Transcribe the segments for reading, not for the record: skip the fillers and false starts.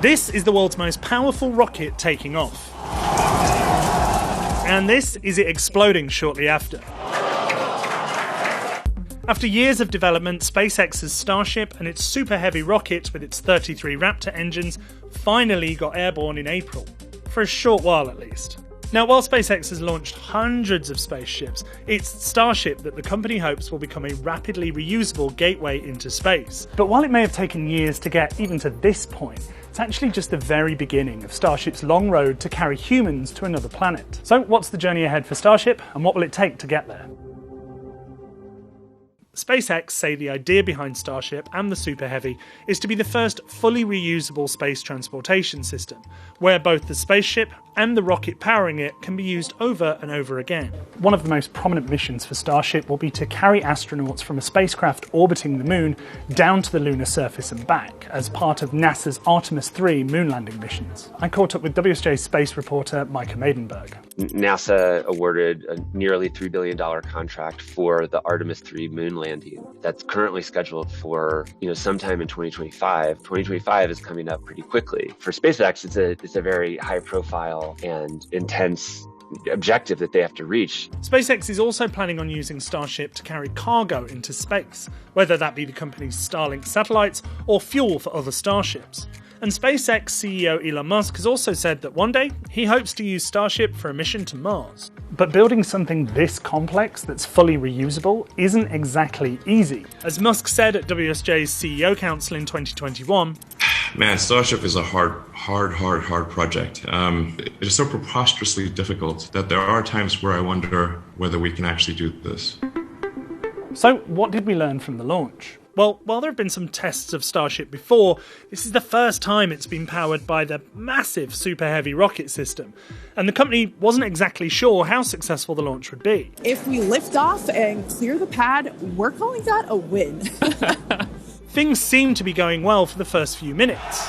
This is the world's most powerful rocket taking off. And this is it exploding shortly after. After years of development, SpaceX's Starship and its super heavy rocket with its 33 Raptor engines finally got airborne in April. For a short while at least. Now, while SpaceX has launched hundreds of spaceships, it's Starship that the company hopes will become a rapidly reusable gateway into space. But while it may have taken years to get even to this point, it's actually just the very beginning of Starship's long road to carry humans to another planet. So what's the journey ahead for Starship, and what will it take to get there? SpaceX say the idea behind Starship and the Super Heavy is to be the first fully reusable space transportation system, where both the spaceship and the rocket powering it can be used over and over again. One of the most prominent missions for Starship will be to carry astronauts from a spacecraft orbiting the moon down to the lunar surface and back, as part of NASA's Artemis III moon landing missions. I caught up with WSJ's space reporter Micah Maidenberg. NASA awarded a nearly $3 billion contract for the Artemis III moon landing. That's currently scheduled for, sometime in 2025. 2025 is coming up pretty quickly. For SpaceX, it's a very high profile and intense objective that they have to reach. SpaceX is also planning on using Starship to carry cargo into space, whether that be the company's Starlink satellites or fuel for other Starships. And SpaceX CEO Elon Musk has also said that one day he hopes to use Starship for a mission to Mars. But building something this complex that's fully reusable isn't exactly easy. As Musk said at WSJ's CEO Council in 2021, Man, Starship is a hard project. It is so preposterously difficult that there are times where I wonder whether we can actually do this. So what did we learn from the launch? Well, while there have been some tests of Starship before, this is the first time it's been powered by the massive Super Heavy rocket system. And the company wasn't exactly sure how successful the launch would be. If we lift off and clear the pad, we're calling that a win. Things seemed to be going well for the first few minutes,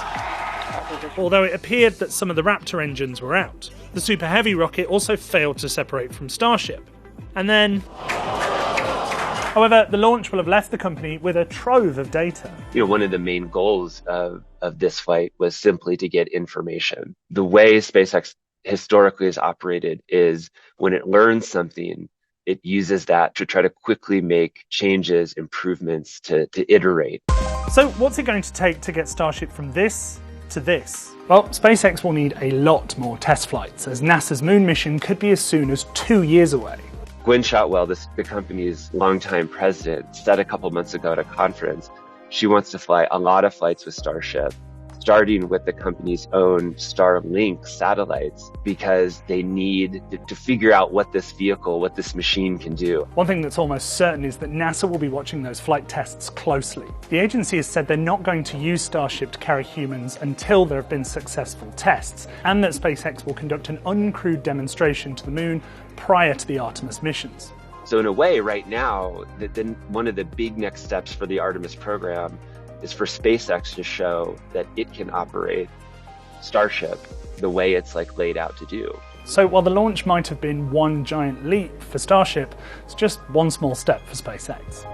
although it appeared that some of the Raptor engines were out. The Super Heavy rocket also failed to separate from Starship. And then... However, the launch will have left the company with a trove of data. One of the main goals of this flight was simply to get information. The way SpaceX historically has operated is when it learns something, it uses that to try to quickly make changes, improvements, to iterate. So what's it going to take to get Starship from this to this? Well, SpaceX will need a lot more test flights, as NASA's moon mission could be as soon as 2 years away. Gwen Shotwell, the company's longtime president, said a couple months ago at a conference, she wants to fly a lot of flights with Starship, starting with the company's own Starlink satellites, because they need to figure out what this vehicle, what this machine can do. One thing that's almost certain is that NASA will be watching those flight tests closely. The agency has said they're not going to use Starship to carry humans until there have been successful tests, and that SpaceX will conduct an uncrewed demonstration to the moon prior to the Artemis missions. So in a way, right now, one of the big next steps for the Artemis program is for SpaceX to show that it can operate Starship the way it's laid out to do. So while the launch might have been one giant leap for Starship, it's just one small step for SpaceX.